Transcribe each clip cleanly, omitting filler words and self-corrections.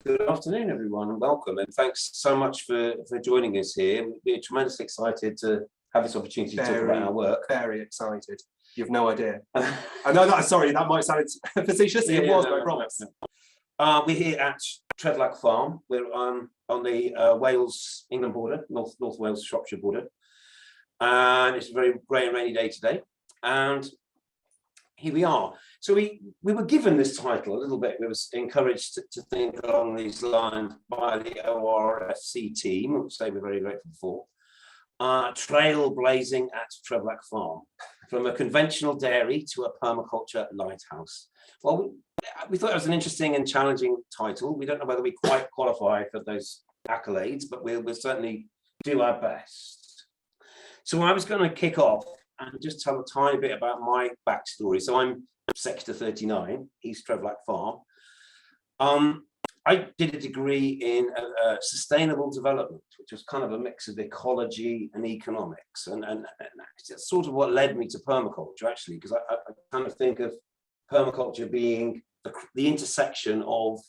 Good afternoon, everyone, and welcome. And thanks so much for joining us here. We're tremendously excited to have this opportunity to talk about our work. Very excited. You have no idea. I know that. Sorry, that might sound facetious. It was, I promise. We're here at Treflach farm. We're on the Wales England border, North Wales Shropshire border, and it's a very grey and rainy day today. And here we are. So we were given this title a little bit. We were encouraged to think along these lines by the ORFC team, which they were very grateful for. Trailblazing at Treflach farm, from a conventional dairy to a permaculture lighthouse. Well, we thought it was an interesting and challenging title. We don't know whether we quite qualify for those accolades, but we'll certainly do our best. So I was going to kick off and just tell a tiny bit about my backstory. So I'm Sector 39, East Treflach Farm. I did a degree in sustainable development, which was kind of a mix of ecology and economics. And that's sort of what led me to permaculture, actually, because I kind of think of permaculture being the intersection of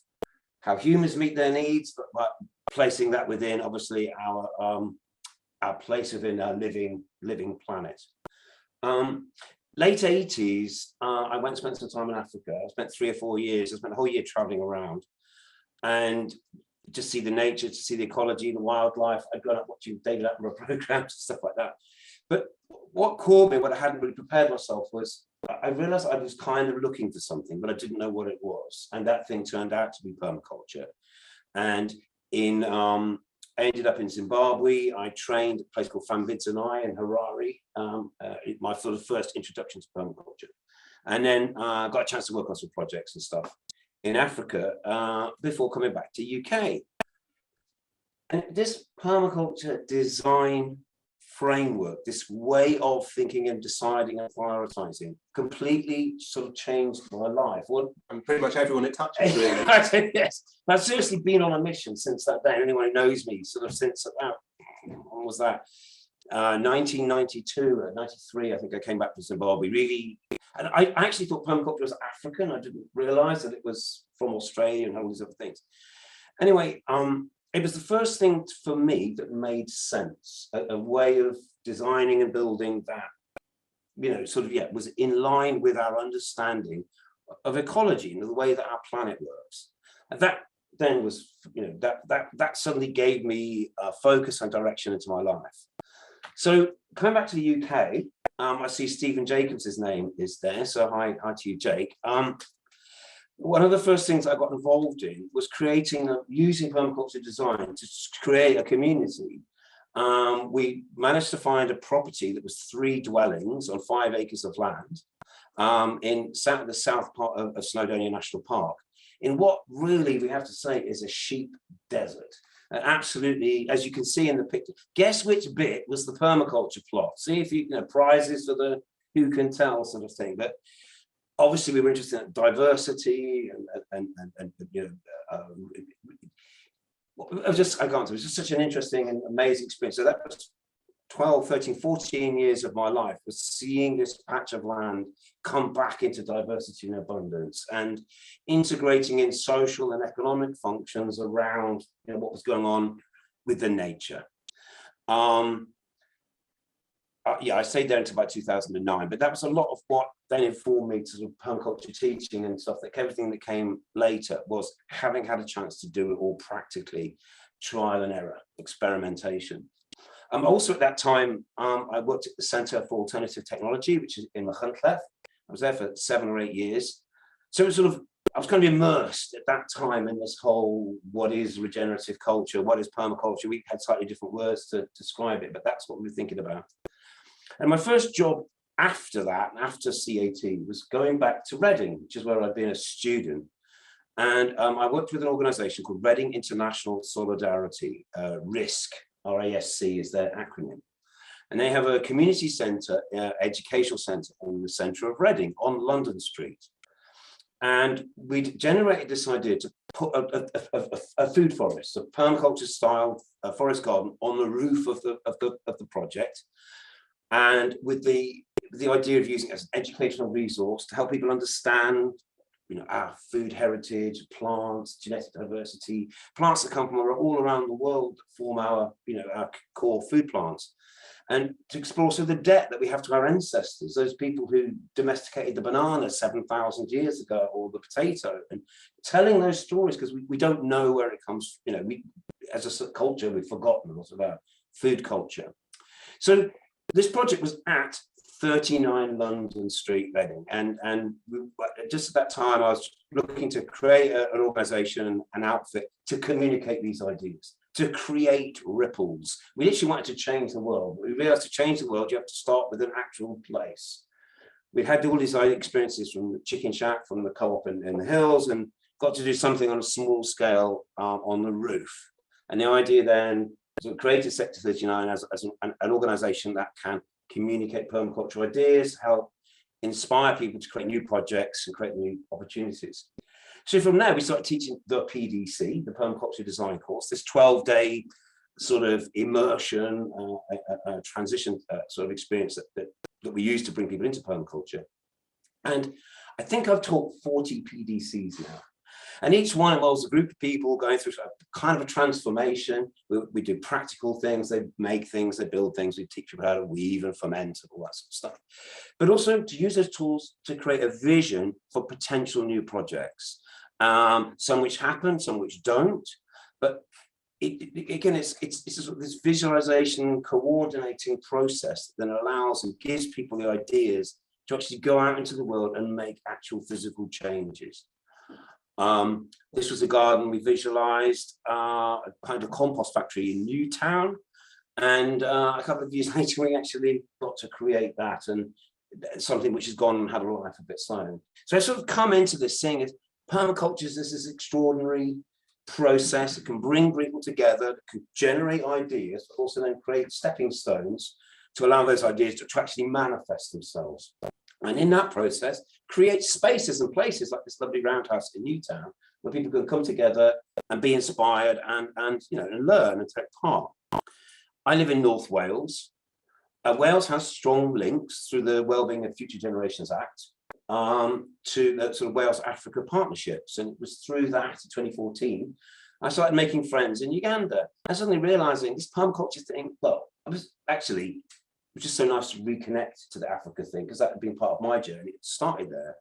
how humans meet their needs, but placing that within, obviously, our place within a living planet. Late 80s, I went and spent some time in Africa. I spent 3 or 4 years. I spent a whole year traveling around and just see the nature, to see the ecology, the wildlife. I'd grown up watching David Attenborough programs and stuff like that. But what caught me, what I hadn't really prepared myself was, I realized I was kind of looking for something, but I didn't know what it was. And that thing turned out to be permaculture. And I ended up in Zimbabwe. I trained at a place called Fambidzanai in Harare, my sort of first introduction to permaculture. And then got a chance to work on some projects and stuff in Africa before coming back to UK. And this permaculture design framework, this way of thinking and deciding and prioritizing, completely sort of changed my life. Well, and pretty much everyone it touches, really. Yes, I've seriously been on a mission since that day. Anyone who knows me, sort of since about, when was that? 1992, 93, I think I came back to Zimbabwe, really. And I actually thought permaculture was African. I didn't realize that it was from Australia and all these other things. Anyway, it was the first thing for me that made sense, a way of designing and building that, was in line with our understanding of ecology and the way that our planet works. And that then was, that suddenly gave me a focus and direction into my life. So coming back to the UK, I see Stephen Jacobs' name is there. So hi to you, Jake. One of the first things I got involved in was using permaculture design to create a community. We managed to find a property that was 3 dwellings on 5 acres of land in the south part of Snowdonia National Park, in what really we have to say is a sheep desert. And absolutely, as you can see in the picture, guess which bit was the permaculture plot? See if you know prizes for the who can tell sort of thing. But obviously, we were interested in diversity and it was just such an interesting and amazing experience. So that was 12, 13, 14 years of my life, was seeing this patch of land come back into diversity and abundance and integrating in social and economic functions around what was going on with the nature. I stayed there until about 2009, but that was a lot of what then informed me to sort of permaculture teaching and stuff. That everything that came later was having had a chance to do it all practically, trial and error, experimentation. Also at that time, I worked at the Centre for Alternative Technology, which is in Lighthouse. I was there for 7 or 8 years. So it was sort of, I was kind of immersed at that time in this whole, what is regenerative culture? What is permaculture? We had slightly different words to describe it, but that's what we were thinking about. And my first job after that, after CAT, was going back to Reading, which is where I'd been a student. And I worked with an organisation called Reading International Solidarity, RISC, RASC is their acronym. And they have a community centre, educational centre in the centre of Reading on London Street. And we generated this idea to put a food forest, a permaculture style forest garden on the roof of the project. And with the idea of using it as an educational resource to help people understand our food heritage, plants, genetic diversity, plants that come from all around the world that form our core food plants. And to explore the debt that we have to our ancestors, those people who domesticated the banana 7,000 years ago, or the potato, and telling those stories, because we don't know where it comes. We, as a culture, we've forgotten a lot about food culture. So this project was at 39 London Street, Reading, and just at that time I was looking to create an organisation, an outfit to communicate these ideas, to create ripples. We literally wanted to change the world. We realised to change the world you have to start with an actual place. We'd had all these experiences from the chicken shack, from the co-op in the hills, and got to do something on a small scale on the roof. And the idea then was to create Sector 39 as an organisation that can communicate permaculture ideas, help inspire people to create new projects and create new opportunities. So from there, we started teaching the PDC, the Permaculture Design course, this 12-day sort of immersion, transition sort of experience that we use to bring people into permaculture. And I think I've taught 40 PDCs now. And each one involves a group of people going through a kind of a transformation. We do practical things, they make things, they build things, we teach people how to weave and ferment and all that sort of stuff. But also to use those tools to create a vision for potential new projects. Some which happen, some which don't. But again, it's this visualization, coordinating process that allows and gives people the ideas to actually go out into the world and make actual physical changes. This was a garden we visualized, a kind of compost factory in Newtown, and a couple of years later we actually got to create that, and something which has gone and had a life of its own. So I sort of come into this seeing it, permaculture is this extraordinary process that can bring people together, that can generate ideas, but also then create stepping stones to allow those ideas to actually manifest themselves. And in that process, create spaces and places like this lovely roundhouse in Newtown, where people can come together and be inspired and learn and take part. I live in North Wales. Wales has strong links through the Wellbeing of Future Generations Act to the sort of Wales-Africa partnerships. And it was through that in 2014, I started making friends in Uganda. And suddenly realizing this permaculture thing, well, it was just so nice to reconnect to the Africa thing, because that had been part of my journey. It started there.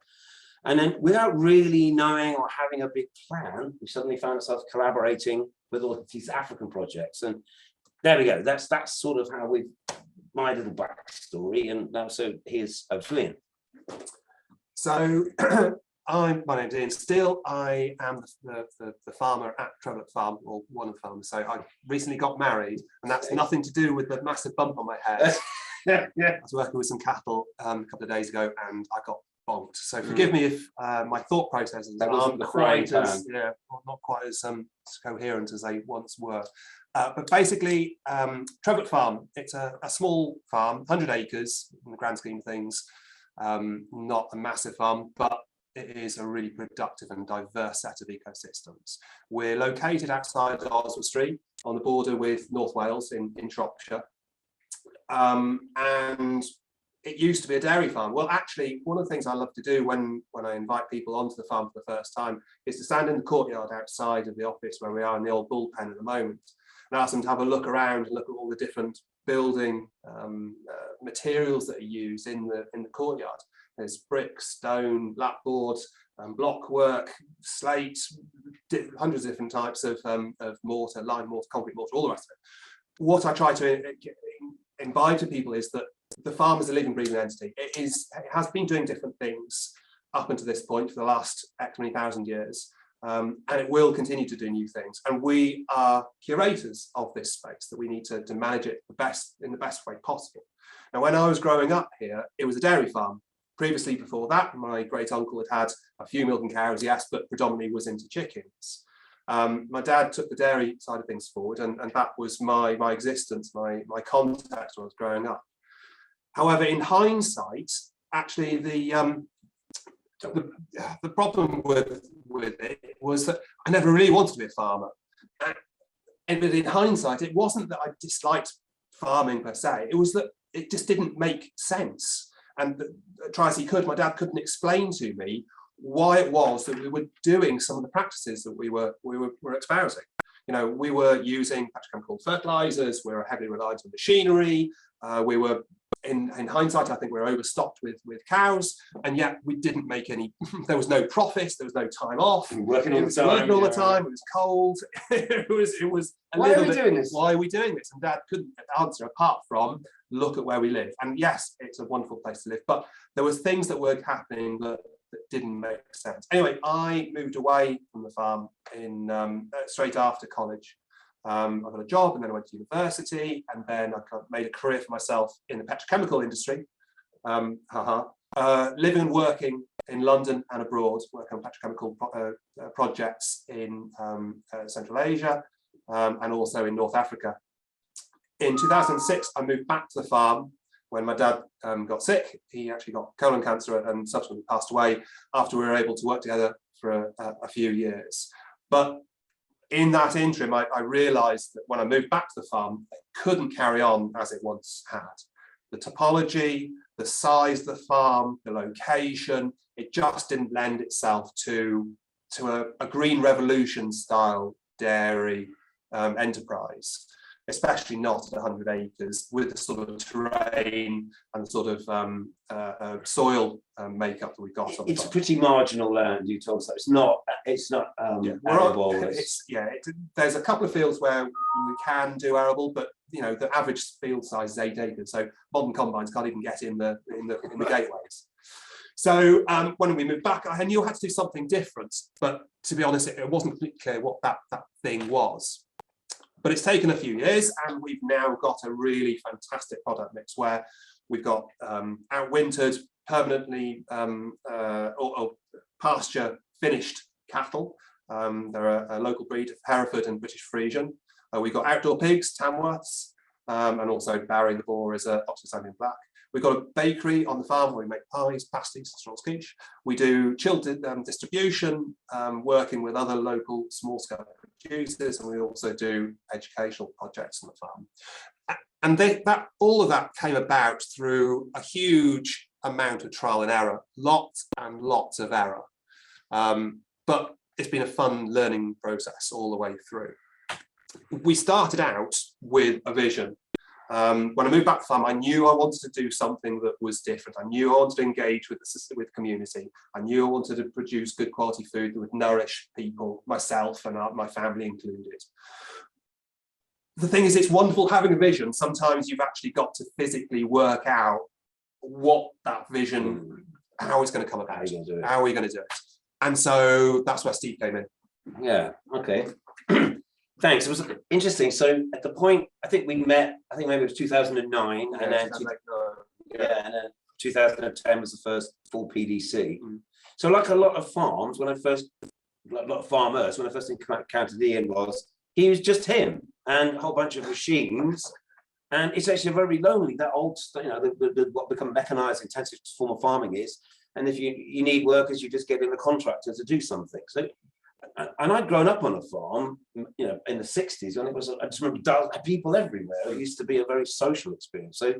And then without really knowing or having a big plan, we suddenly found ourselves collaborating with all of these African projects. And there we go. That's sort of how my little backstory. And now, so here's Flynn. So my name's Ian Steele. I am the farmer at Treflach farm, or one of the farmers. So I recently got married, and that's nothing to do with the massive bump on my head. I was working with some cattle a couple of days ago, and I got bonked. So forgive me if my thought processes aren't quite as coherent as they once were. But basically, Treflach farm, it's a small farm, 100 acres in the grand scheme of things. Not a massive farm, but it is a really productive and diverse set of ecosystems. We're located outside Oswald Street on the border with North Wales in Shropshire. And it used to be a dairy farm. Well, actually, one of the things I love to do when I invite people onto the farm for the first time is to stand in the courtyard outside of the office where we are in the old bullpen at the moment, and ask them to have a look around and look at all the different building materials that are used in the courtyard. There's brick, stone, lapboard, block work, slate, hundreds of different types of mortar, lime mortar, concrete mortar, all the rest of it. What I try to invite to people is that the farm is a living, breathing entity. It has been doing different things up until this point for the last X many thousand years, and it will continue to do new things. And we are curators of this space, that we need to manage it in the best way possible. Now, when I was growing up here, it was a dairy farm. Previously, before that, my great uncle had a few milking cows, yes, but predominantly was into chickens. My dad took the dairy side of things forward, and that was my existence, my context when I was growing up. However, in hindsight, actually the problem with it was that I never really wanted to be a farmer. But in hindsight, it wasn't that I disliked farming per se, it was that it just didn't make sense. And try as he could, my dad couldn't explain to me why it was that we were doing some of the practices that we were espousing. You know, we were using petrochemical fertilizers, we were heavily reliant on machinery, we were, in hindsight, I think we were overstocked with cows, and yet we didn't make any, there was no profits, there was no time off. Working all the time. Working all the time, it was cold, it was a Why little are we bit, doing this? why are we doing this? And Dad couldn't answer apart from, look at where we live. And yes, it's a wonderful place to live, but there was things that were happening that didn't make sense. Anyway, I moved away from the farm in straight after college. I got a job, and then I went to university, and then I kind of made a career for myself in the petrochemical industry. Living and working in London and abroad, working on petrochemical projects in Central Asia and also in North Africa. In 2006, I moved back to the farm when my dad got sick. He actually got colon cancer and subsequently passed away after we were able to work together for a few years. But in that interim, I realized that when I moved back to the farm, it couldn't carry on as it once had. The topology, the size of the farm, the location, it just didn't lend itself to a green revolution style dairy enterprise, especially not at 100 acres with the sort of terrain and sort of soil makeup that we've got on the It's farm. pretty marginal land, you told us. It's not arable. There's a couple of fields where we can do arable, but you know, the average field size is 8 acres, so modern combines can't even get in the gateways. So when we moved back, I knew I had to do something different, but to be honest, it wasn't completely clear what that thing was. But it's taken a few years, and we've now got a really fantastic product mix where we've got outwintered, permanently or pasture finished cattle. They're a local breed of Hereford and British Frisian. We've got outdoor pigs, Tamworths, and also Barry the boar is a Oxford Sandhill Black. We've got a bakery on the farm where we make pies, pasties, straws quiche. We do chilled distribution, working with other local small-scale producers, and we also do educational projects on the farm. And all of that came about through a huge amount of trial and error, lots and lots of error. But it's been a fun learning process all the way through. We started out with a vision. When I moved back to the farm, I knew I wanted to do something that was different. I knew I wanted to engage with the community. I knew I wanted to produce good quality food that would nourish people, myself and my family included. The thing is, it's wonderful having a vision. Sometimes you've actually got to physically work out what that vision, how it's going to come about, how are we going to do it. And so that's where Steve came in. Yeah, okay. Thanks. It was interesting. So at the point, I think we met, I think maybe it was 2009, and then 2010 was the first full PDC. So like a lot of farms, a lot of farmers, when I first encountered Ian, he was just him and a whole bunch of machines. And it's actually very lonely, that old, you know, what become mechanized intensive form of farming is. And if you need workers, you just get in a contractor to do something. So, and I'd grown up on a farm, you know, in the 60s, and I just remember people everywhere. It used to be a very social experience. So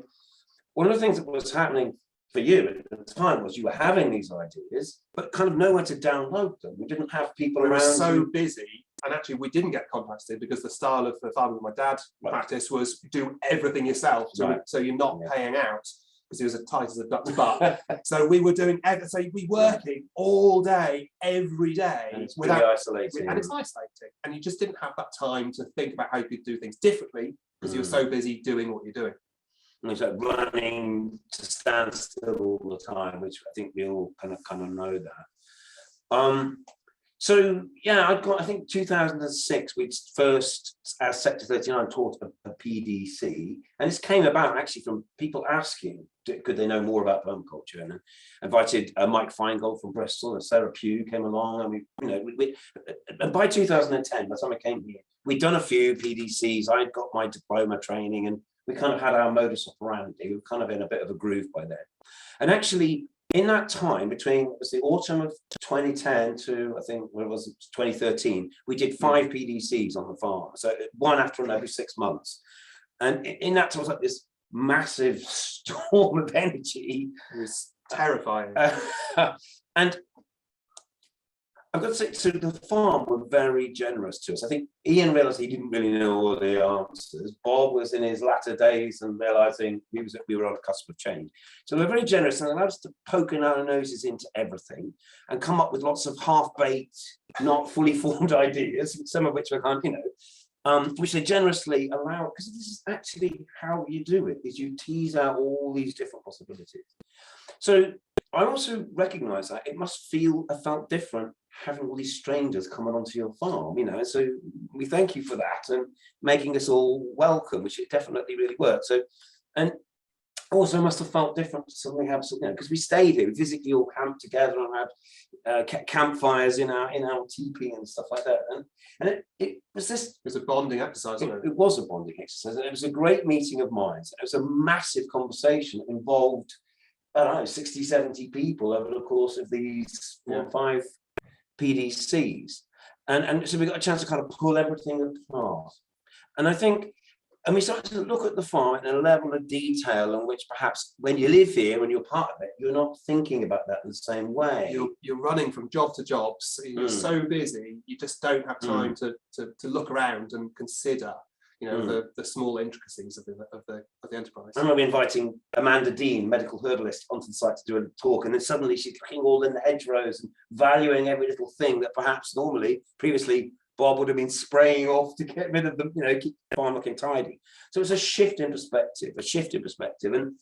one of the things that was happening for you at the time was you were having these ideas, but kind of nowhere to download them. We didn't have people around. We were so busy, and actually we didn't get contacted because the style of the farming my dad practiced was do everything yourself. So you're not paying out, because he was as tight as a duck's butt. So we were doing, so we working all day, every day. And it's really isolating. And it's isolating. And you just didn't have that time to think about how you could do things differently because you were so busy doing what you're doing. And it's like running to stand still all the time, which I think we all kind of know that. So yeah, I think 2006 we first, as Sector 39, taught a PDC, and this came about actually from people asking, could they know more about permaculture? And I invited Mike Feingold from Bristol, and Sarah Pugh came along, and and by 2010, by the time I came here, we'd done a few PDCs. I'd got my diploma training, and we kind of had our modus operandi. We were kind of in a bit of a groove by then. And actually, in that time, between it was the autumn of 2010 to I think what it was 2013, we did 5 PDCs on the farm. So one after another every 6 months. And in that time, it was like this massive storm of energy. It was terrifying. And I've got to say, so the farm were very generous to us. I think Ian realised he didn't really know all the answers. Bob was in his latter days and realising we were on a cusp of change. So they were very generous and allowed us to poke our noses into everything and come up with lots of half-baked, not fully formed ideas, some of which were kind of, which they generously allow, because this is actually how you do it, is you tease out all these different possibilities. So I also recognise that it must have felt different having all these strangers coming onto your farm, so we thank you for that and making us all welcome, which it definitely really worked. So, and also must have felt different to suddenly have something, because we stayed here, we physically all camped together and had campfires in our teepee and stuff like that, and it was a bonding exercise. It was a bonding exercise, and it was a great meeting of minds. It was a massive conversation that involved, I don't know, 60, 70 people over the course of these 4 or 5 PDCs, and so we got a chance to kind of pull everything apart. And I think, and we started to look at the farm in a level of detail in which perhaps when you live here and you're part of it, you're not thinking about that in the same way. You're running from job to job, so you're so busy, you just don't have time to look around and consider, the small intricacies of the enterprise. I remember inviting Amanda Dean, medical herbalist, onto the site to do a talk, and then suddenly she's looking all in the hedgerows and valuing every little thing that perhaps previously Bob would have been spraying off to get rid of them, keep the farm looking tidy. So it was a shift in perspective, and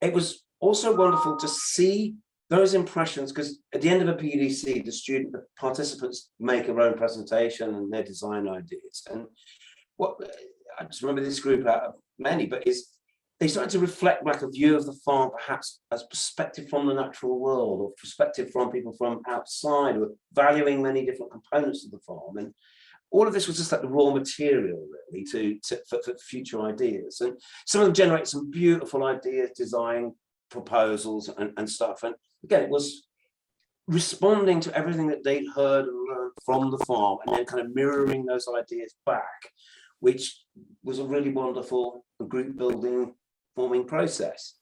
it was also wonderful to see those impressions, because at the end of a PDC, the participants make their own presentation and their design ideas. And what I just remember this group out of many, but they started to reflect like a view of the farm, perhaps as perspective from the natural world, or perspective from people from outside, or valuing many different components of the farm. And all of this was just like the raw material, really, for future ideas. And some of them generate some beautiful ideas, design proposals and stuff. And again, it was responding to everything that they'd heard and learned from the farm, and then kind of mirroring those ideas back, which was a really wonderful group building forming process.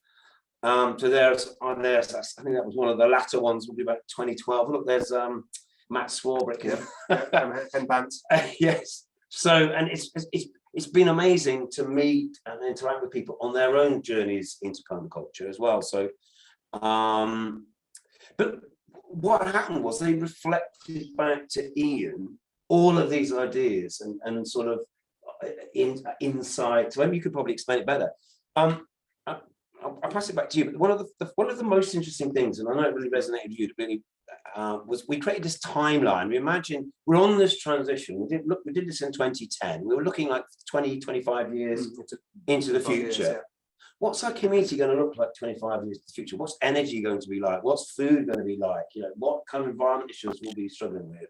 So there's I think that was one of the latter ones, would be about 2012. Look, there's Matt Swarbrick here. And Vance. Yes. So, and it's been amazing to meet and interact with people on their own journeys into permaculture as well. So, but what happened was they reflected back to Ian all of these ideas and sort of insight. So maybe you could probably explain it better. I'll pass it back to you. But one of the most interesting things, and I know it really resonated with you, really, was we created this timeline. We imagine we're on this transition. We did this in 2010. We were looking like 20, 25 years into the future. Years, yeah. What's our community going to look like 25 years in the future? What's energy going to be like? What's food going to be like? What kind of environment issues we'll be struggling with?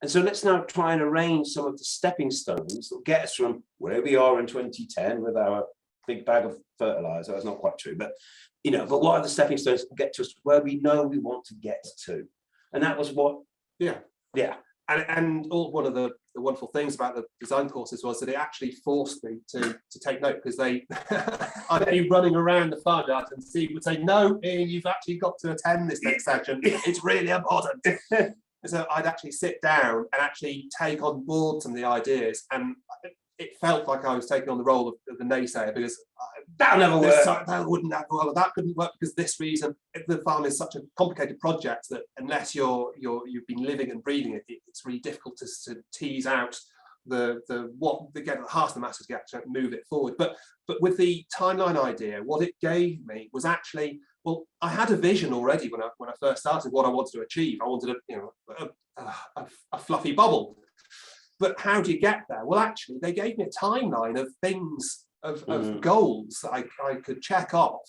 And so let's now try and arrange some of the stepping stones that get us from where we are in 2010 with our big bag of fertilizer. That's not quite true, but but what are the stepping stones that get to us where we know we want to get to? And that was what. Yeah. And one of the wonderful things about the design courses was that it actually forced me to take note, because I'd be running around the farm yard and Steve would say, "No, Ian, you've actually got to attend this next session. It's really important." So I'd actually sit down and actually take on board some of the ideas, and it felt like I was taking on the role of the naysayer, because that'll never work. That wouldn't happen. Well, that couldn't work because this reason. The farm is such a complicated project that unless you've been living and breathing it, it's really difficult to tease out the get the heart of the matter to get to move it forward. But with the timeline idea, what it gave me was actually, well, I had a vision already when I first started what I wanted to achieve. I wanted a fluffy bubble. But how do you get there? Well, actually, they gave me a timeline of things, of goals that I could check off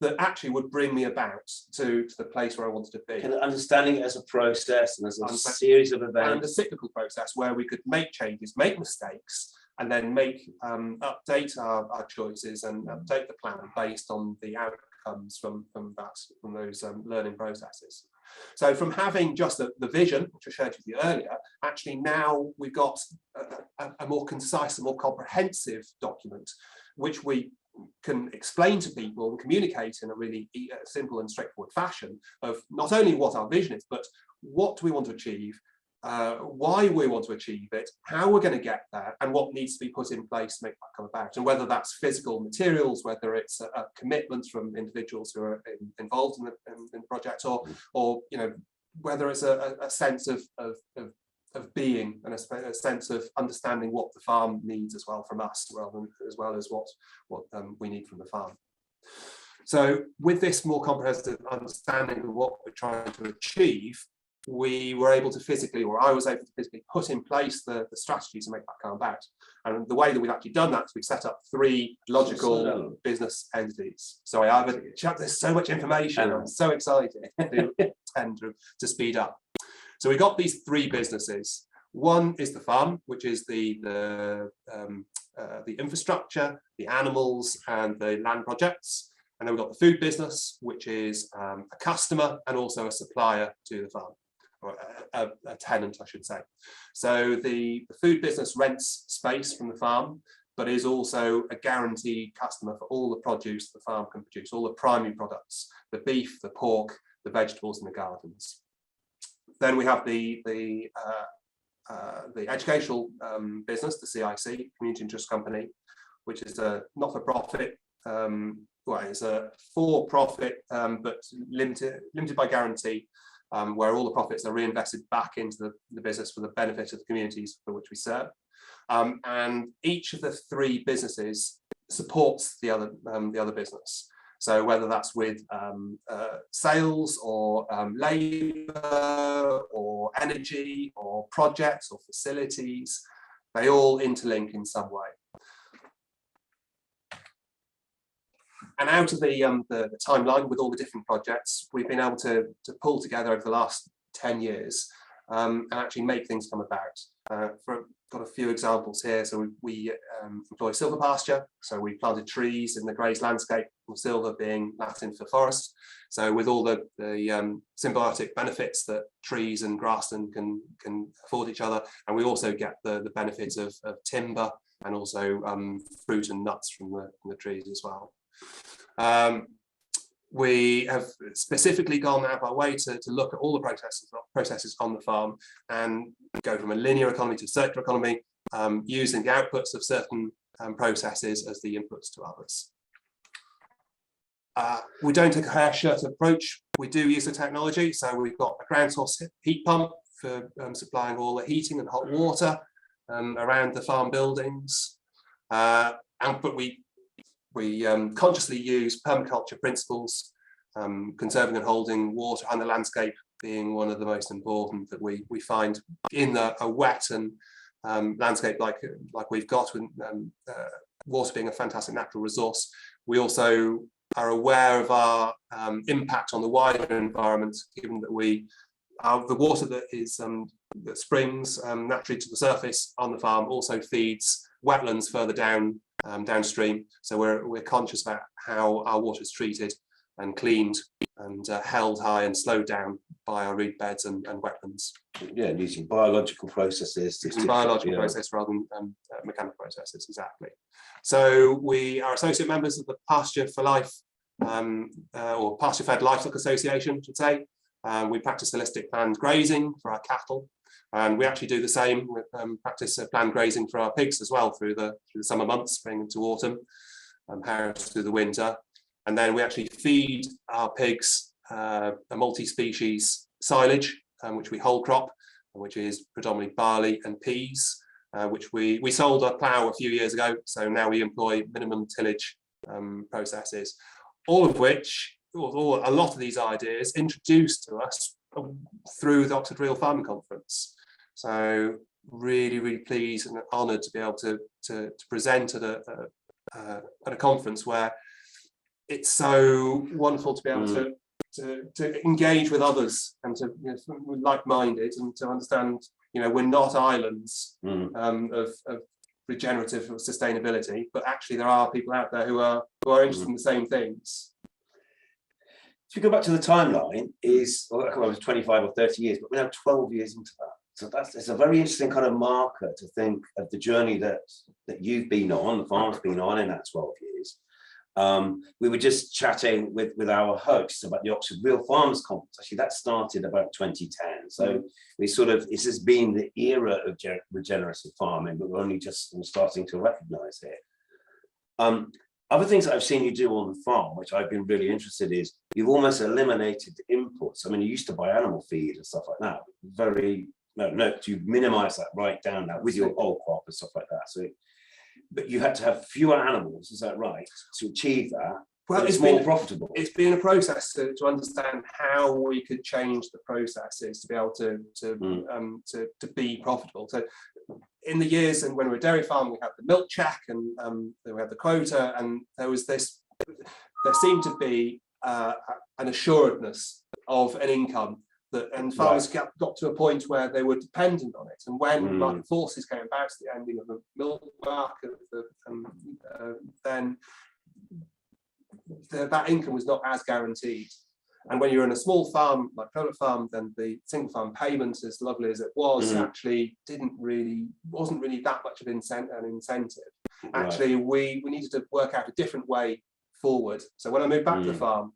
that actually would bring me about to the place where I wanted to be. Kind of understanding it as a process and as a series of events. And a cyclical process where we could make changes, make mistakes, and then update our choices and update the plan based on the outcomes from those learning processes. So from having just the vision, which I shared with you earlier, actually now we've got a more concise, a more comprehensive document, which we can explain to people and communicate in a really simple and straightforward fashion of not only what our vision is, but what do we want to achieve, why we want to achieve it, how we're going to get there, and what needs to be put in place to make that come about. And whether that's physical materials, whether it's a commitment from individuals who are involved in the project, or whether it's a sense of being and a sense of understanding what the farm needs as well from us, as well as what we need from the farm. So with this more comprehensive understanding of what we're trying to achieve, we were able to physically, or I was able to physically put in place the strategy to make that come about. And the way that we've actually done that is we've set up 3 logical business entities. Sorry, there's so much information. I'm so excited to tend to speed up. So we got these 3 businesses. One is the farm, which is the infrastructure, the animals, and the land projects. And then we've got the food business, which is a customer and also a supplier to the farm, or a tenant, I should say. So the food business rents space from the farm, but is also a guaranteed customer for all the produce the farm can produce, all the primary products, the beef, the pork, the vegetables, and the gardens. Then we have the educational business, the CIC, Community Interest Company, which is a not-for-profit. Well, it's a for-profit, but limited by guarantee, where all the profits are reinvested back into the business for the benefit of the communities for which we serve. And each of the 3 businesses supports the other business. So whether that's with sales or labour or energy or projects or facilities, they all interlink in some way. And out of the timeline with all the different projects, we've been able to pull together over the last 10 years and actually make things come about. Got a few examples here. So we employ silver pasture. So we planted trees in the grazed landscape, and silver being Latin for forest. So with all the symbiotic benefits that trees and grassland can afford each other, and we also get the benefits of timber and also fruit and nuts from the trees as well. We have specifically gone out of our way to look at all the processes on the farm and go from a linear economy to a circular economy, using the outputs of certain processes as the inputs to others. We don't take a hair shirt approach. We do use the technology. So we've got a ground source heat pump for supplying all the heating and hot water around the farm buildings. But we consciously use permaculture principles, conserving and holding water and the landscape being one of the most important that we find in a wet and landscape like we've got, with water being a fantastic natural resource. We also are aware of our impact on the wider environment, given that the water that springs naturally to the surface on the farm also feeds wetlands further downstream. So we're conscious about how our water is treated and cleaned and held high and slowed down by our reed beds and wetlands. Yeah, using biological processes. Biological process rather than mechanical processes, exactly. So we are associate members of the Pasture for Life, or Pasture Fed Livestock Association, I should say. We practice holistic planned grazing for our cattle. And we actually do the same, practice planned grazing for our pigs as well through the summer months, spring into autumn, harrows through the winter. And then we actually feed our pigs a multi-species silage, which we whole crop, which is predominantly barley and peas, which we sold a plough a few years ago. So now we employ minimum tillage processes, all of which, or a lot of these ideas, introduced to us through the Oxford Real Farming Conference. So really, really pleased and honoured to be able to present at a conference where it's so wonderful to be able to engage with others and to like-minded, and to understand, we're not islands of regenerative or sustainability, but actually there are people out there who are interested in the same things. If you go back to the timeline, well, it was 25 or 30 years, but we're now 12 years into that. So it's a very interesting kind of marker to think of the journey that you've been on, the farm's been on in that 12 years, We were just chatting with our hosts about the Oxford Real Farmers Conference. Actually, that started about 2010. So this has been the era of regenerative farming, but we're only just starting to recognize it. Other things that I've seen you do on the farm, which I've been really interested in, is you've almost eliminated the inputs. I mean, you used to buy animal feed and stuff like that. You minimize that right down now with your old crop and stuff like that. So, but you had to have fewer animals, is that right, to achieve that? Well, it's more profitable. It's been a process to understand how we could change the processes to be able to be profitable. So in the years and when we were a dairy farm, we had the milk check and we had the quota, and there seemed to be an assuredness of an income and farmers got to a point where they were dependent on it. And when market forces came about to the ending of the milk market, then that income was not as guaranteed. And when you're in a small farm like Treflach farm, then the single farm payment, as lovely as it was, actually wasn't really that much of an incentive. Actually, we needed to work out a different way forward. So when I moved back to the farm,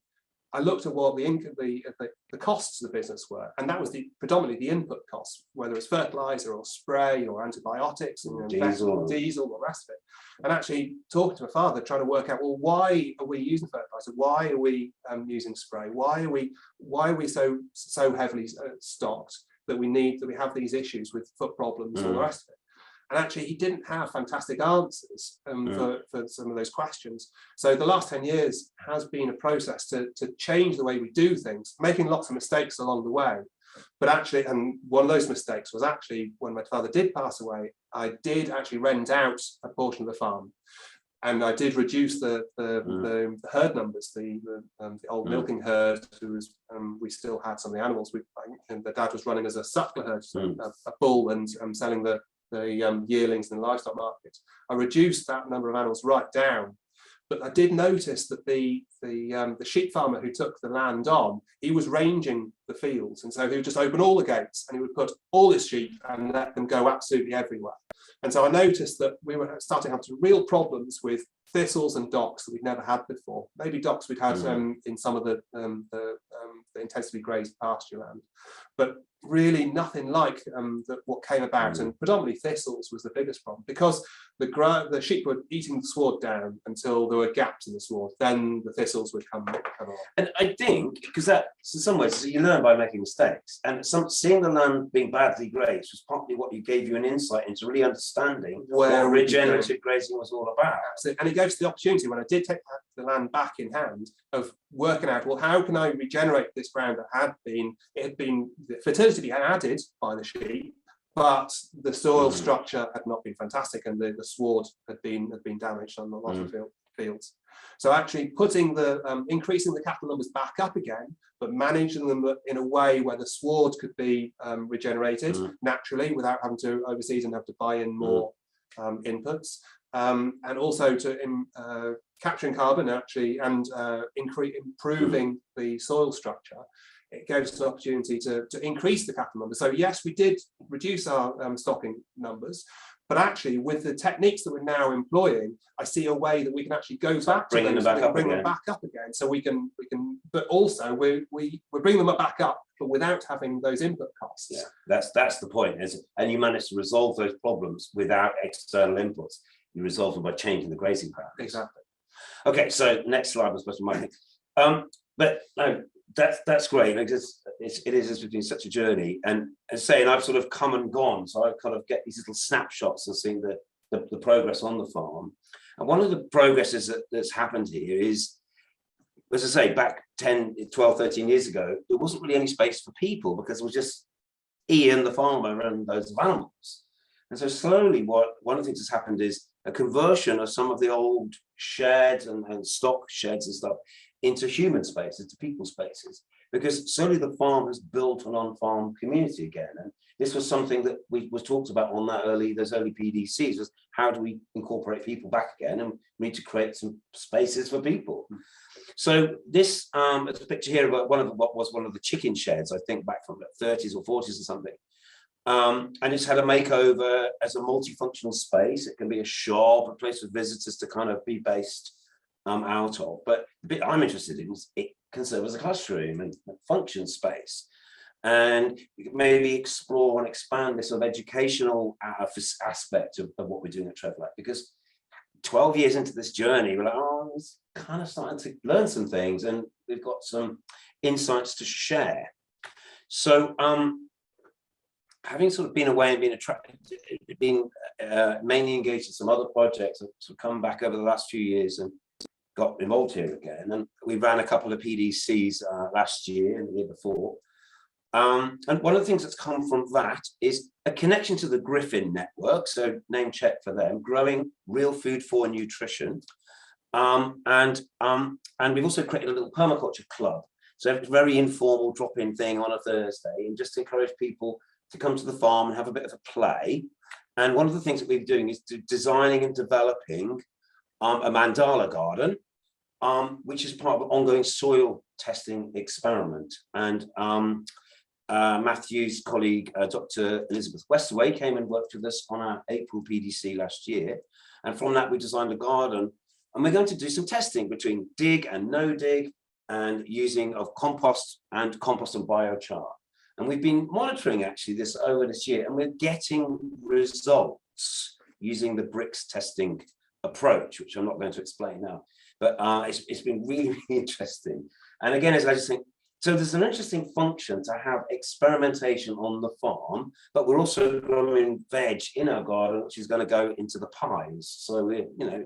I looked at what the costs of the business were, and that was predominantly the input costs, whether it's fertilizer or spray or antibiotics and diesel or the rest of it. And actually talking to my father, trying to work out, well, why are we using fertilizer? Why are we using spray? Why are we so heavily stocked that we have these issues with foot problems and all the rest of it? And actually, he didn't have fantastic answers for some of those questions. So the last 10 years has been a process to change the way we do things, making lots of mistakes along the way. But actually, and one of those mistakes was actually when my father did pass away, I did actually rent out a portion of the farm. And I did reduce the herd numbers, the old milking herd, we still had some of the animals. The dad was running as a suckler herd, so a bull, and selling the yearlings in the livestock market. I reduced that number of animals right down, but I did notice that the sheep farmer who took the land on, he was ranging the fields, and so he would just open all the gates and he would put all his sheep and let them go absolutely everywhere. And so I noticed that we were starting to have some real problems with thistles and docks that we'd never had before. Maybe docks we'd had in some of the intensively grazed pasture land, but really nothing like what came about. And predominantly thistles was the biggest problem, because the sheep were eating the sward down until there were gaps in the sward. Then the thistles would come on. And I think, because that, in some ways, you learn by making mistakes, and seeing the land being badly grazed was partly what gave you an insight into really understanding what regenerative grazing was all about. Absolutely. And it gave us the opportunity, when I did take the land back in hand, of working out, well, how can I regenerate this ground that the fertility had added by the sheep, but the soil structure had not been fantastic, and the sward had been damaged on a lot of fields. So actually increasing the cattle numbers back up again, but managing them in a way where the sward could be regenerated naturally without having to overseed and have to buy in more inputs, and also to capturing carbon actually, and improving the soil structure. It gave us an opportunity to increase the cattle numbers. So yes, we did reduce our stocking numbers, but actually with the techniques that we're now employing, I see a way that we can actually go back to bring them back up again. So we can, but also we're bringing them back up, but without having those input costs. Yeah, that's the point. And you manage to resolve those problems without external inputs. You resolve them by changing the grazing patterns. Exactly. Okay, so next slide was supposed to be mine. But no, that's great. It has been such a journey, and saying I've sort of come and gone, so I kind of get these little snapshots and seeing the progress on the farm. And one of the progresses that's happened here is, as I say, back 10, 12, 13 years ago, there wasn't really any space for people, because it was just Ian, the farmer, and loads of animals. And so slowly, one of the things that's happened is a conversion of some of the old sheds and stock sheds and stuff into human spaces, to people spaces, because slowly the farm has built an on-farm community again. And this was something that was talked about on those early PDCs, was how do we incorporate people back again, and we need to create some spaces for people. So this there's a picture here about what was one of the chicken sheds, I think back from the 30s or 40s or something. And it's had a makeover as a multifunctional space. It can be a shop, a place for visitors to kind of be based, out of. But the bit I'm interested in is it can serve as a classroom and function space, and maybe explore and expand this sort of educational aspect of what we're doing at Treflach, because 12 years into this journey, we're like, oh, it's kind of starting to learn some things, and we've got some insights to share. So having sort of been away and been mainly engaged in some other projects, I've sort of come back over the last few years and got involved here again. And we ran a couple of PDCs last year and the year before. And one of the things that's come from that is a connection to the Griffin network. So name check for them, growing real food for nutrition. And we've also created a little Permaculture Club. So it's a very informal drop-in thing on a Thursday, and just encourage people to come to the farm and have a bit of a play. And one of the things that we're doing is designing and developing a mandala garden, which is part of an ongoing soil testing experiment. And Matthew's colleague, Dr. Elizabeth Westaway, came and worked with us on our April PDC last year. And from that, we designed a garden. And we're going to do some testing between dig and no dig, and using of compost and biochar. And we've been monitoring actually this over this year, and we're getting results using the bricks testing approach, which I'm not going to explain now. But it's been really, really interesting. And again, as I just think, so there's an interesting function to have experimentation on the farm, but we're also growing veg in our garden, which is going to go into the pies. So we're,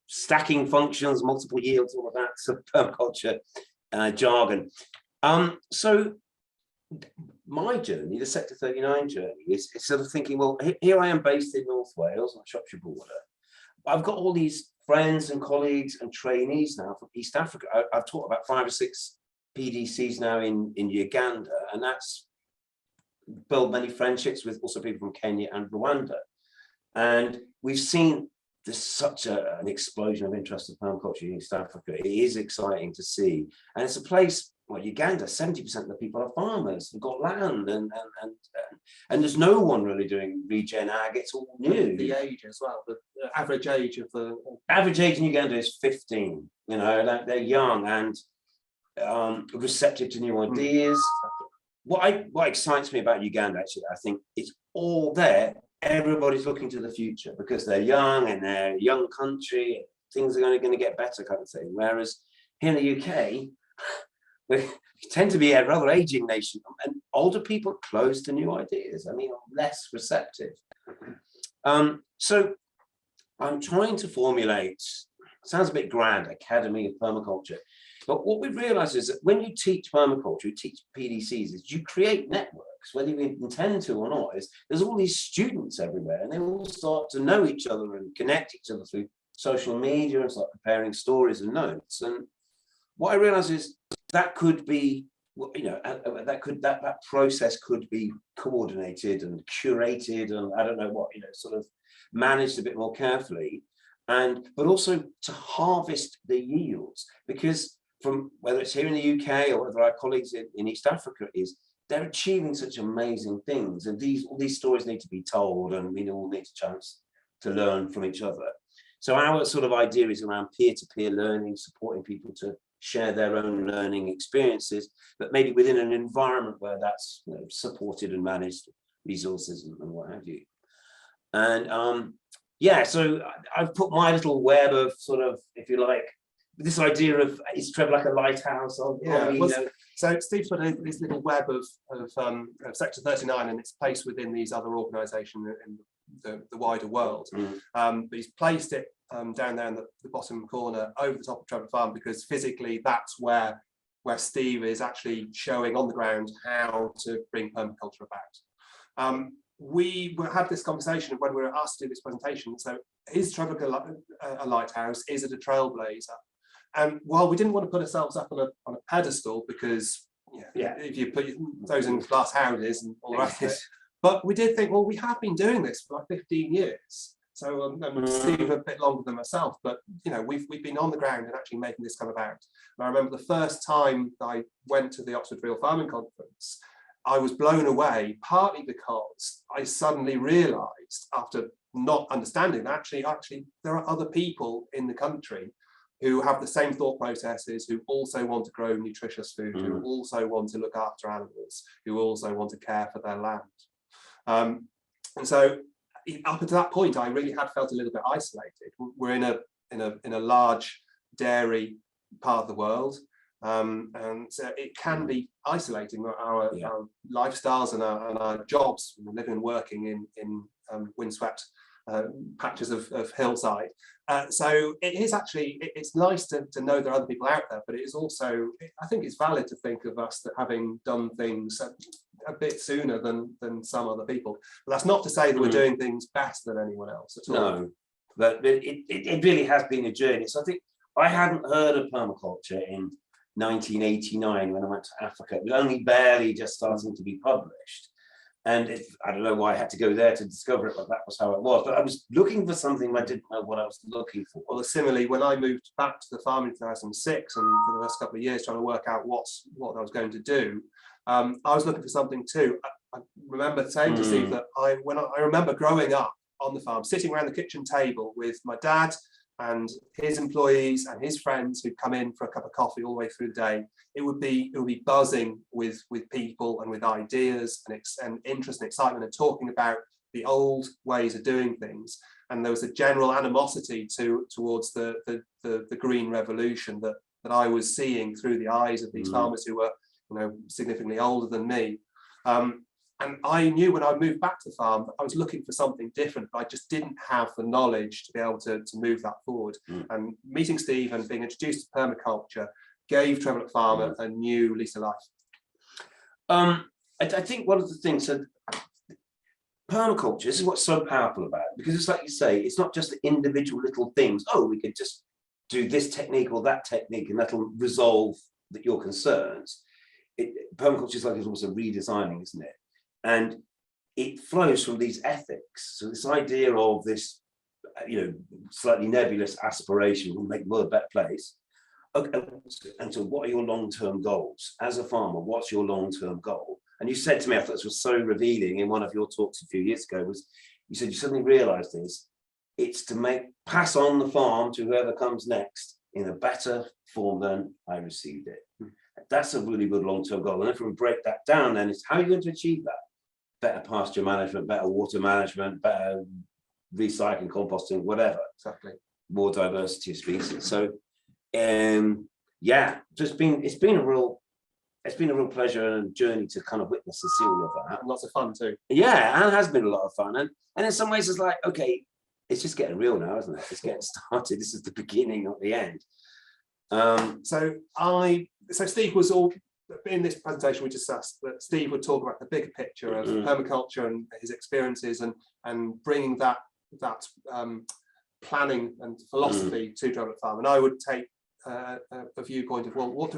stacking functions, multiple yields, all of that sort of permaculture jargon. So my journey, the Sector 39 journey, is sort of thinking, well, here I am based in North Wales on the Shropshire border. I've got all these friends and colleagues and trainees now from East Africa. I've taught about 5 or 6 PDCs now in Uganda, and that's built many friendships with also people from Kenya and Rwanda. And we've seen there's such an explosion of interest in permaculture in East Africa. It is exciting to see. And it's a place, well, Uganda, 70% of the people are farmers, they've got land, and there's no one really doing regen ag, it's all new. The age as well, the average age of the... Average age in Uganda is 15, they're young and receptive to new ideas. What excites me about Uganda, actually, I think it's all there. Everybody's looking to the future because they're young and they're a young country. Things are only going to get better, kind of thing. Whereas here in the UK, we tend to be a rather aging nation, and older people are closed to new ideas. I mean, less receptive. So I'm trying to formulate, sounds a bit grand, Academy of Permaculture. But what we've realized is that when you teach permaculture, you teach PDCs, is you create networks, whether you intend to or not. There's all these students everywhere, and they all start to know each other and connect each other through social media and start preparing stories and notes. And what I realized is that could be, that process could be coordinated and curated, and I don't know what, sort of managed a bit more carefully, but also to harvest the yields, because from whether it's here in the UK or whether our colleagues in East Africa they're achieving such amazing things, and all these stories need to be told, and we all need a chance to learn from each other. So our sort of idea is around peer-to-peer learning, supporting people to share their own learning experiences, but maybe within an environment where that's supported and managed, resources and what have you. And so I've put my little web of sort of, if you like, this idea of, is Treflach a lighthouse? So Steve's put this little web of Sector 39 and its place within these other organisations in the wider world. But he's placed it down there in the bottom corner over the top of Treflach Farm, because physically that's where Steve is actually showing on the ground how to bring permaculture about. We had this conversation when we were asked to do this presentation. So is Treflach a lighthouse? Is it a trailblazer? And while we didn't want to put ourselves up on a pedestal, because if you put those in glass houses and all the rest of it, but we did think, well, we have been doing this for like 15 years. So Steve a bit longer than myself, but we've been on the ground and actually making this come about. And I remember the first time I went to the Oxford Real Farming Conference, I was blown away, partly because I suddenly realised, after not understanding that actually there are other people in the country who have the same thought processes, who also want to grow nutritious food, who also want to look after animals, who also want to care for their land. And so up until that point, I really had felt a little bit isolated. We're in a large dairy part of the world, and so it can be isolating. Our lifestyles and our jobs, living and working in windswept patches of hillside. So it is actually, it's nice to know there are other people out there, but it is also, I think it's valid to think of us that having done things a bit sooner than some other people. But that's not to say that we're doing things better than anyone else at all. No, but it really has been a journey. So I think I hadn't heard of permaculture in 1989 when I went to Africa. It was only barely just starting to be published. And I don't know why I had to go there to discover it, but that was how it was. But I was looking for something, I didn't know what I was looking for. Well, similarly, when I moved back to the farm in 2006, and for the last couple of years trying to work out what I was going to do, I was looking for something too. I remember saying to Steve that I remember growing up on the farm, sitting around the kitchen table with my dad and his employees and his friends who'd come in for a cup of coffee all the way through the day. It would be buzzing with people and with ideas and interest and excitement, and talking about the old ways of doing things. And there was a general animosity towards the green revolution that I was seeing through the eyes of these farmers who were, significantly older than me. And I knew when I moved back to the farm, I was looking for something different, but I just didn't have the knowledge to be able to move that forward. And meeting Steve and being introduced to permaculture gave Treflach Farm a new lease of life. I think one of the things that permaculture, this is what's so powerful about it, because it's like you say, it's not just the individual little things. Oh, we could just do this technique or that technique and that'll resolve your concerns. Permaculture is like it's also redesigning, isn't it? And it flows from these ethics. So this idea of this, slightly nebulous aspiration will make the world a better place. Okay, and so what are your long-term goals? As a farmer, what's your long-term goal? And you said to me, I thought this was so revealing in one of your talks a few years ago, was you said you suddenly realized it's to pass on the farm to whoever comes next in a better form than I received it. That's a really good long-term goal. And if we break that down, then it's how are you going to achieve that? Better pasture management, better water management, better recycling, composting, whatever. Exactly. More diversity of species. So, it's been a real pleasure and journey to kind of witness and see all of that. And lots of fun too. Yeah, and it has been a lot of fun. And in some ways, it's like, okay, it's just getting real now, isn't it? It's getting started. This is the beginning, not the end. So Steve was all in this presentation. We discussed that Steve would talk about the bigger picture of permaculture and his experiences and bringing that planning and philosophy to Treflach Farm. And I would take a viewpoint of, well,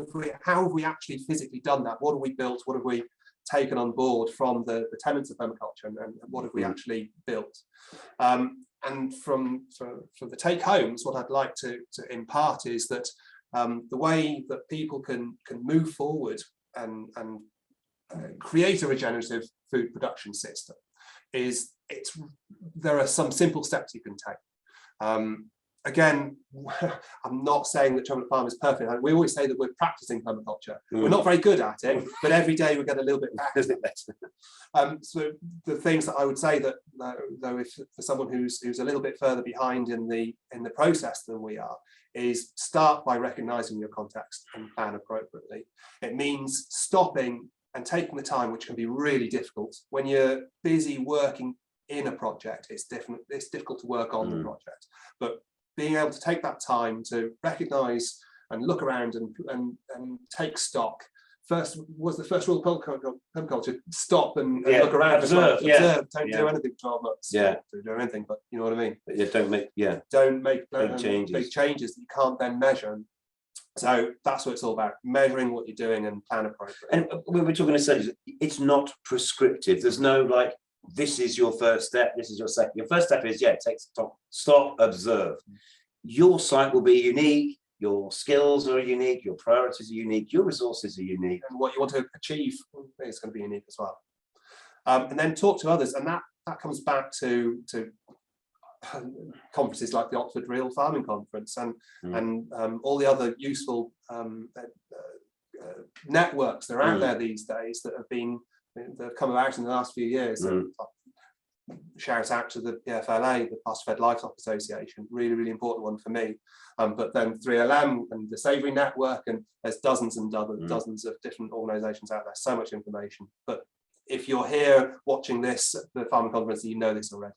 how have we actually physically done that? What have we built? What have we taken on board from the tenets of permaculture, and what have we actually built? And from the take homes, what I'd like to impart is that the way that people can move forward and create a regenerative food production system is there are some simple steps you can take. Again, I'm not saying that Treflach Farm is perfect. We always say that we're practicing permaculture. We're not very good at it, but every day we get a little bit better. So the things that I would say that, though, if for someone who's a little bit further behind in the process than we are, is start by recognizing your context and plan appropriately. It means stopping and taking the time, which can be really difficult when you're busy working in a project. It's difficult to work on the project, but being able to take that time to recognize and look around and take stock. First was the first rule of permaculture: stop and look around. Observe. Don't do anything for 12 months. Don't do anything, but you know what I mean. Don't make big changes that you can't then measure. So that's what it's all about: measuring what you're doing and plan appropriately. And we were talking to say it's not prescriptive. There's no like, this is your first step, this is your second. Your first step is take stop, observe. Your site will be unique, your skills are unique, your priorities are unique, your resources are unique, and what you want to achieve is going to be unique as well. And then talk to others, and that comes back to conferences like the Oxford Real Farming Conference and all the other useful networks that are out there these days that have come about in the last few years. Shout out to the PFLA, the Pasture-Fed Livestock Association, really, really important one for me. But then 3LM and the Savoury Network, and there's dozens and dozens of different organisations out there, so much information. But if you're here watching this at the Farming Conference, you know this already.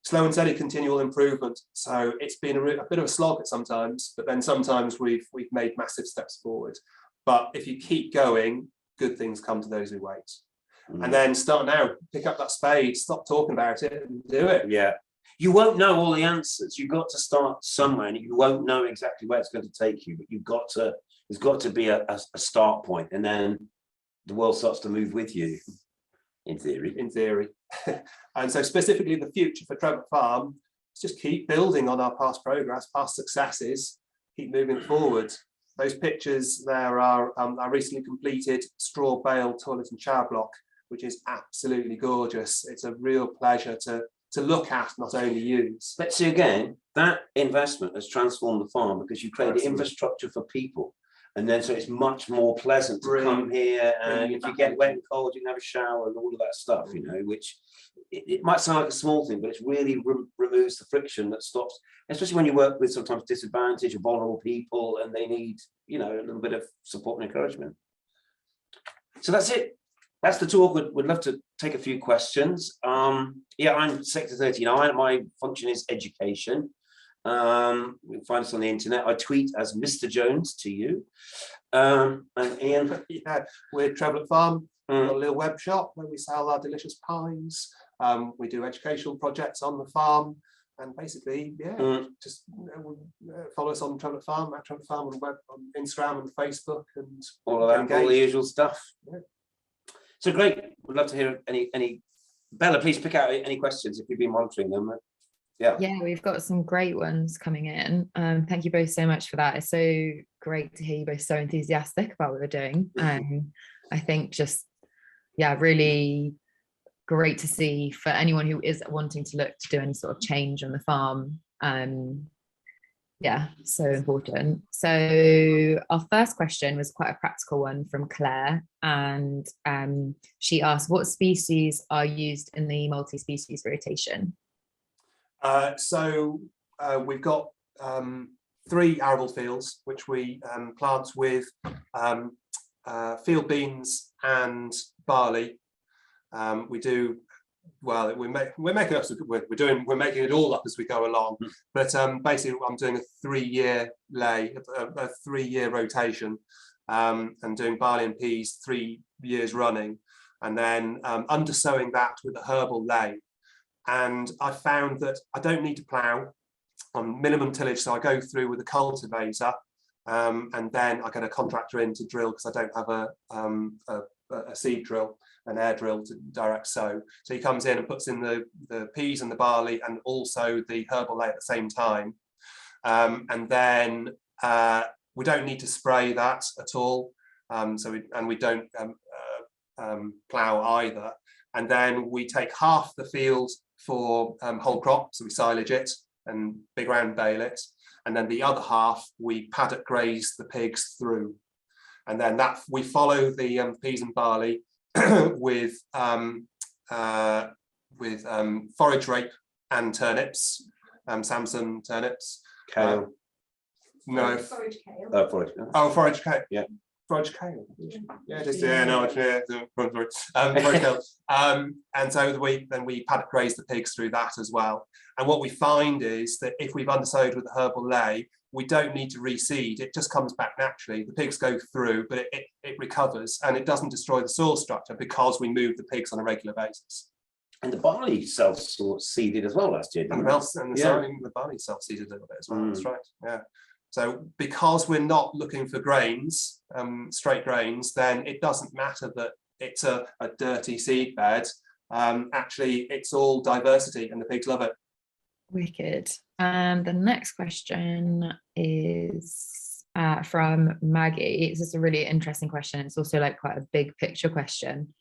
Slow and steady continual improvement. So it's been a bit of a slog at sometimes, but then sometimes we've made massive steps forward. But if you keep going, good things come to those who wait. And then start now, pick up that spade, stop talking about it and do it. Yeah. You won't know all the answers. You've got to start somewhere, and you won't know exactly where it's going to take you, but there's got to be a start point, and then the world starts to move with you, in theory. And so specifically the future for Treflach Farm is just keep building on our past progress, past successes, keep moving forward. Those pictures there are our recently completed straw bale toilet and shower block, which is absolutely gorgeous. It's a real pleasure to look at, not only use. But see, again, that investment has transformed the farm because you created infrastructure for people. And then so it's much more pleasant to come here, and if you get wet and cold, you can have a shower and all of that stuff, you know, which it might sound like a small thing, but it's really removes the friction that stops, especially when you work with sometimes disadvantaged or vulnerable people and they need, you know, a little bit of support and encouragement. So that's it. That's the talk. We'd love to take a few questions. Yeah, I'm Sector 39. My function is education. You can find us on the internet. I tweet as Mr. Jones to you. And Ian. Yeah, we're Treflach Farm. We've got a little web shop where we sell our delicious pies. We do educational projects on the farm. And basically, yeah, just follow us on Treflach Farm, at Treflach Farm on web, on Instagram and Facebook, and all of that, all the usual stuff. Yeah. So great. We'd love to hear any. Bella, please pick out any questions if you've been monitoring them. Yeah, we've got some great ones coming in. Thank you both so much for that. It's so great to hear you both so enthusiastic about what we're doing. I think just, really great to see for anyone who is wanting to look to do any sort of change on the farm. So important. So our first question was quite a practical one from Claire, and she asked, what species are used in the multi-species rotation? We've got 3 arable fields which we plant with field beans and barley. We're making it all up as we go along, but basically I'm doing a 3-year a 3-year rotation, and doing barley and peas 3 years running, and then undersowing that with a herbal lay. And I found that I don't need to plough on minimum tillage, so I go through with a cultivator, and then I get a contractor in to drill because I don't have a seed drill, an air drill to direct sow. So he comes in and puts in the peas and the barley and also the herbal lay at the same time, and then we don't need to spray that at all. We don't plough either. And then we take half the field for whole crop, so we silage it and big round bale it, and then the other half we paddock graze the pigs through, and then that we follow the peas and barley with forage rape and turnips, Samson turnips. Kale. No. Forage kale. Forage. Oh, forage kale. Yeah. Forage kale. Forage kale. And so we paddock graze the pigs through that as well. And what we find is that if we've undersowed with a herbal lay, we don't need to reseed. It just comes back naturally. The pigs go through, but it recovers, and it doesn't destroy the soil structure because we move the pigs on a regular basis. And the barley self-seeded as well last year, didn't the barley self-seeded a little bit as well. That's right. Yeah. So because we're not looking for grains, straight grains, then it doesn't matter that it's a dirty seed bed. Actually, it's all diversity, and the pigs love it. Wicked. And the next question is from Maggie. It's just a really interesting question. It's also like quite a big picture question.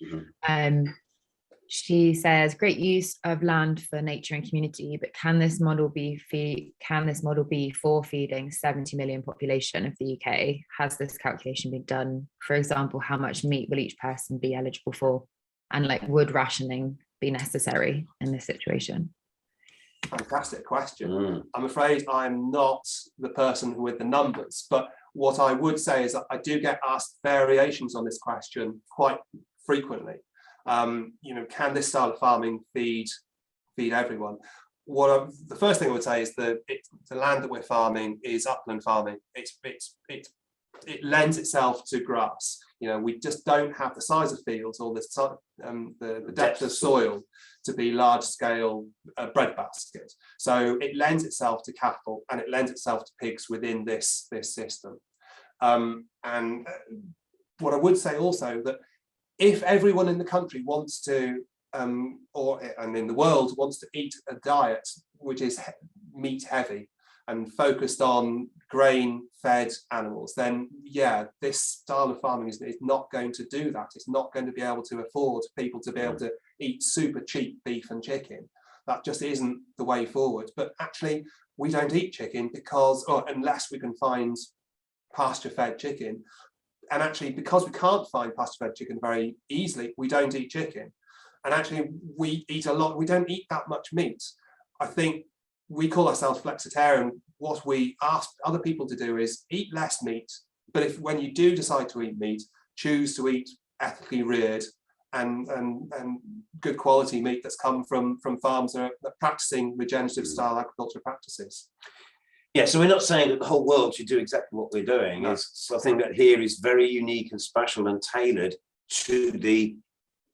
She says, great use of land for nature and community, but can this model be for feeding 70 million population of the UK? Has this calculation been done? For example, how much meat will each person be eligible for? And like, would rationing be necessary in this situation? Fantastic question. I'm afraid I'm not the person with the numbers, but what I would say is that I do get asked variations on this question quite frequently. Can this style of farming feed everyone? The first thing I would say is that the land that we're farming is upland farming. It lends itself to grass. We just don't have the size of fields or the depth of soil to be large scale breadbasket. So it lends itself to cattle and it lends itself to pigs within this system. And what I would say also that if everyone in the country wants to, and in the world wants to eat a diet which is meat heavy and focused on grain-fed animals, then yeah, this style of farming is not going to do that. It's not going to be able to afford people to be able to eat super cheap beef and chicken. That just isn't the way forward. But actually, we don't eat chicken unless we can find pasture-fed chicken. And actually, because we can't find pasture-fed chicken very easily, we don't eat chicken. And actually, we eat a lot. We don't eat that much meat. I think we call ourselves flexitarian. What we ask other people to do is eat less meat. But when you do decide to eat meat, choose to eat ethically reared and good quality meat that's come from farms that are practicing regenerative style agriculture practices. Yeah, so we're not saying that the whole world should do exactly what we're doing. No. It's something that here is very unique and special and tailored to the,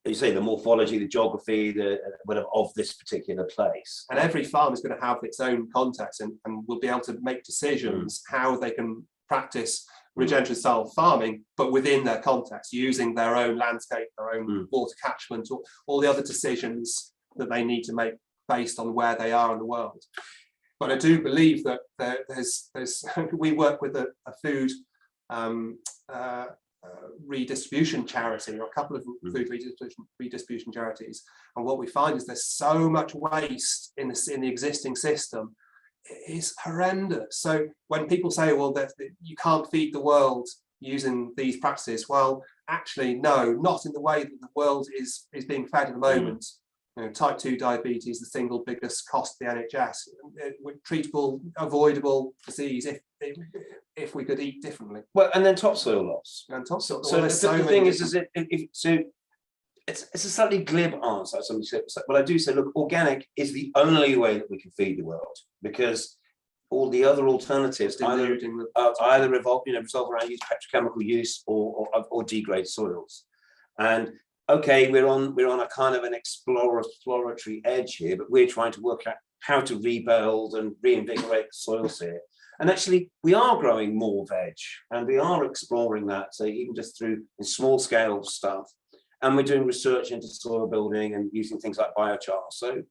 as you say, the morphology, the geography, whatever of this particular place. And every farm is going to have its own context and will be able to make decisions how they can practice regenerative style farming, but within their context, using their own landscape, their own water catchment, or all the other decisions that they need to make based on where they are in the world. But I do believe that there's we work with a food redistribution charity, or a couple of food redistribution charities, and what we find is there's so much waste in the existing system. It is horrendous. So when people say, well, that you can't feed the world using these practices, well, actually, no, not in the way that the world is being fed at the moment. Type 2 diabetes, the single biggest cost to the NHS, treatable, avoidable disease if we could eat differently. Well, and then topsoil loss. And topsoil. So the thing is it's a slightly glib answer. But I do say, look, organic is the only way that we can feed the world, because all the other alternatives either revolve around petrochemical use or degrade soils. And okay, we're on a kind of an exploratory edge here, but we're trying to work out how to rebuild and reinvigorate the soils here. And actually, we are growing more veg, and we are exploring that, so even just through small scale stuff. And we're doing research into soil building and using things like biochar. So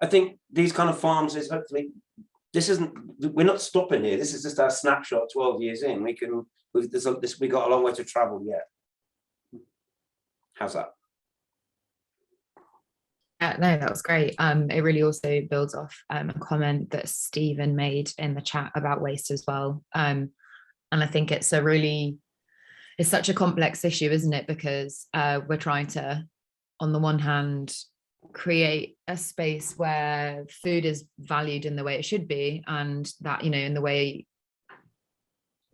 I think these kind of farms is hopefully, we're not stopping here. This is just our snapshot 12 years in. We got a long way to travel yet. How's that? No, that was great. It really also builds off a comment that Stephen made in the chat about waste as well. And I think it's such a complex issue, isn't it? Because we're trying to, on the one hand, create a space where food is valued in the way it should be, and that, in the way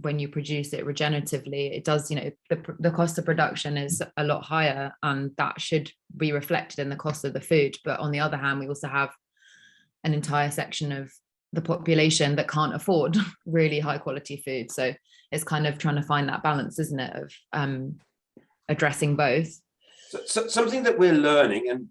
when you produce it regeneratively, it does, the cost of production is a lot higher, and that should be reflected in the cost of the food. But on the other hand, we also have an entire section of the population that can't afford really high quality food. So it's kind of trying to find that balance, isn't it, of addressing both. So something that we're learning, and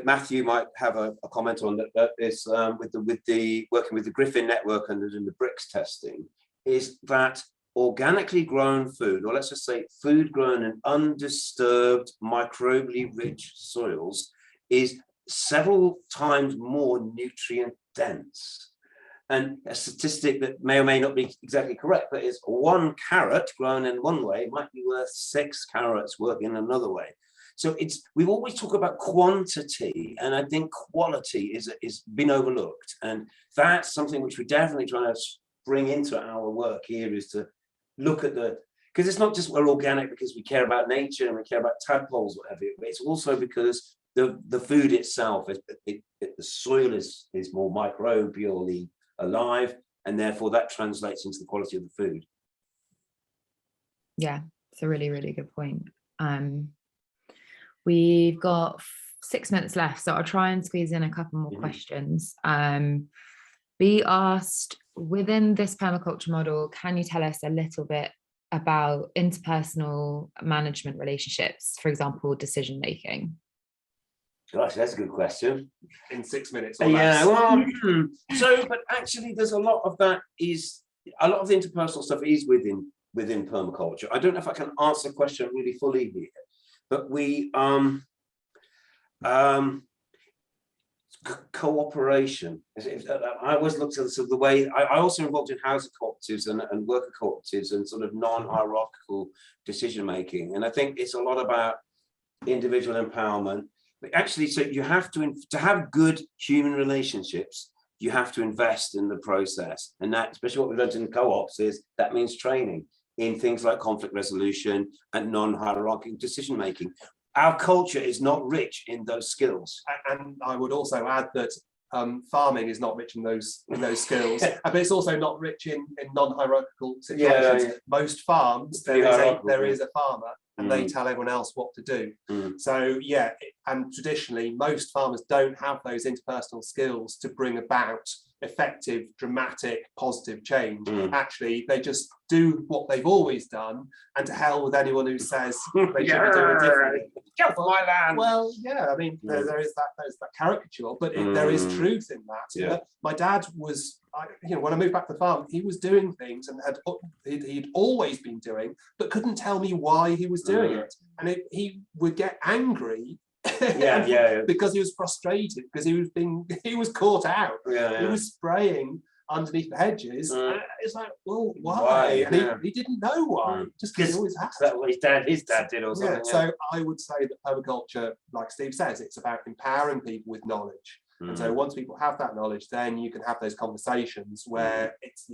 Matthew might have a comment on that is with the working with the Griffin network and doing the bricks testing, is that organically grown food, or let's just say food grown in undisturbed microbially rich soils, is several times more nutrient dense. And a statistic that may or may not be exactly correct, but is 1 carrot grown in one way might be worth 6 carrots working another way. So we've always talked about quantity, and I think quality is been overlooked, and that's something which we're definitely trying to bring into our work here, is to look at because it's not just we're organic because we care about nature and we care about tadpoles, whatever, but it's also because the food itself, the soil is more microbially alive, and therefore that translates into the quality of the food. Yeah, it's a really, really good point. We've got 6 minutes left, so I'll try and squeeze in a couple more questions. We asked, within this permaculture model, can you tell us a little bit about interpersonal management relationships, for example, decision making? Gosh, that's a good question. In 6 minutes or Yeah, less. well, but actually there's a lot of the interpersonal stuff is within permaculture. I don't know if I can answer the question really fully here, but we cooperation. I always looked at the way I also involved in housing cooperatives and worker cooperatives and sort of non-hierarchical decision making, and I think it's a lot about individual empowerment. But actually, so you have to have good human relationships, you have to invest in the process, and that, especially what we've learned in co-ops, is that means training in things like conflict resolution and non-hierarchical decision making. Our culture is not rich in those skills. And I would also add that farming is not rich in those skills, but it's also not rich in non-hierarchical situations. Yeah. Most farms, there is a farmer, and they tell everyone else what to do. So yeah, and traditionally most farmers don't have those interpersonal skills to bring about effective, dramatic, positive change. Actually, they just do what they've always done, and to hell with anyone who says they should be doing it differently. Get off my land. Well, yeah, I mean, there's that caricature, but there is truth in that. Yeah. My dad was, when I moved back to the farm, he was doing things and he'd always been doing, but couldn't tell me why he was doing it, and he would get angry. Because he was frustrated, because he was caught out. He was spraying underneath the hedges. It's like, well, why? And he didn't know why, just because he always had. That's what his dad did or something. So I would say that permaculture, like Steve says, it's about empowering people with knowledge. And so once people have that knowledge, then you can have those conversations where it's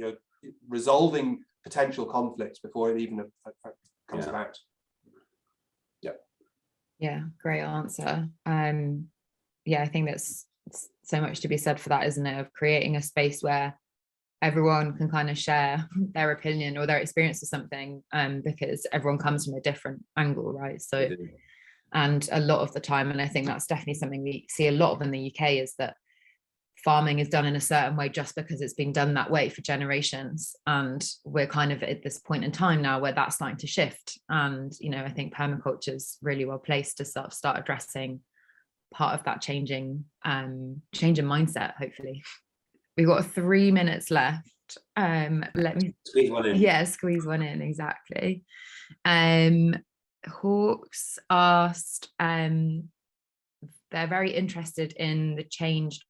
resolving potential conflicts before it even comes about. Yeah, great answer. I think that's so much to be said for that, isn't it? Of creating a space where everyone can kind of share their opinion or their experience of something, because everyone comes from a different angle, right? So, and a lot of the time, and I think that's definitely something we see a lot of in the UK, is that farming is done in a certain way just because it's been done that way for generations, and we're kind of at this point in time now where that's starting to shift. And I think permaculture is really well placed to start addressing part of that changing mindset. Hopefully, we've got 3 minutes left. Let me squeeze one in. Squeeze one in, exactly. Hawks asked, they're very interested in the changed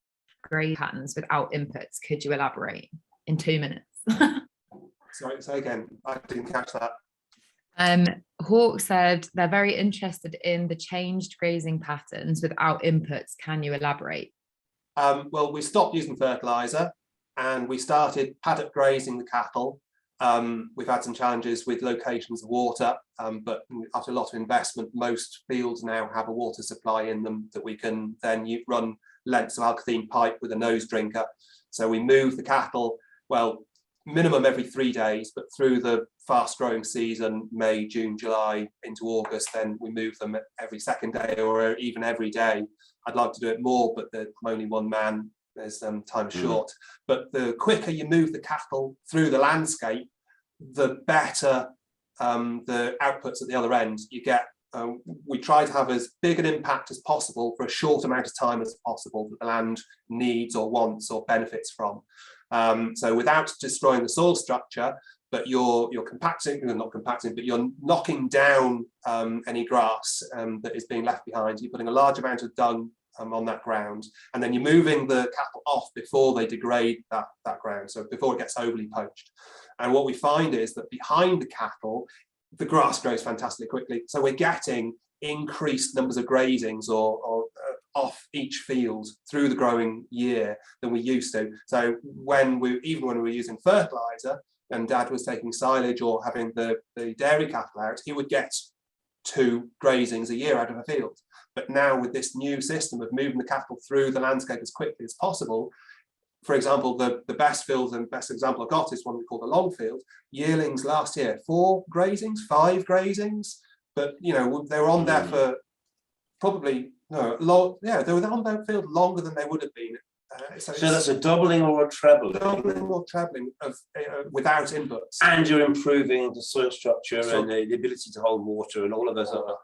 grade patterns without inputs. Could you elaborate in 2 minutes? Sorry, say again, I didn't catch that. Hawk said they're very interested in the changed grazing patterns without inputs. Can you elaborate? Well, we stopped using fertilizer and we started paddock grazing the cattle. We've had some challenges with locations of water, but after a lot of investment, most fields now have a water supply in them that we can then run lengths of alkathene pipe with a nose drinker. So we move the cattle, well, minimum every 3 days, but through the fast growing season, May, June, July into August, then we move them every second day or even every day. I'd like to do it more, but I'm only one man, there's time short. But the quicker you move the cattle through the landscape, the better the outputs at the other end you get. We try to have as big an impact as possible for a short amount of time as possible that the land needs or wants or benefits from. So without destroying the soil structure, but you're compacting, not compacting, but you're knocking down any grass that is being left behind. You're putting a large amount of dung on that ground, and then you're moving the cattle off before they degrade that ground, so before it gets overly poached. And what we find is that behind the cattle, the grass grows fantastically quickly. So we're getting increased numbers of grazings or off each field through the growing year than we used to. So even when we were using fertilizer and Dad was taking silage or having the dairy cattle out, he would get 2 grazings a year out of a field. But now with this new system of moving the cattle through the landscape as quickly as possible, for example, the best field and best example I got is one we call the long field. Yearlings last year, 4 grazings, 5 grazings, but they were on there for probably they were on that field longer than they would have been. So that's a doubling or a trebling. Doubling or trebling of without inputs. And you're improving the soil structure and the ability to hold water and all of those other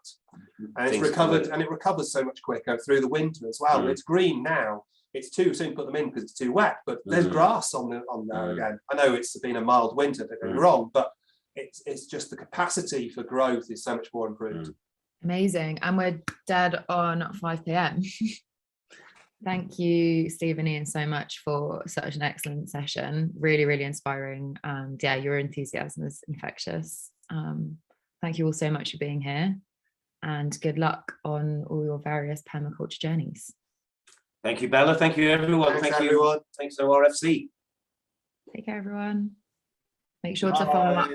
and it's recovered, and it recovers so much quicker through the winter as well. It's green now. It's too soon to put them in because it's too wet, but there's grass on there again. I know it's been a mild winter, don't get me wrong, but it's just the capacity for growth is so much more improved. Amazing. And we're dead on 5 p.m. Thank you, Steve and Ian, so much for such an excellent session. Really, really inspiring. And yeah, your enthusiasm is infectious. Thank you all so much for being here, and good luck on all your various permaculture journeys. Thank you, Bella. Thank you, everyone. Thanks, everyone. Thanks to RFC. Take care, everyone. Make sure to follow up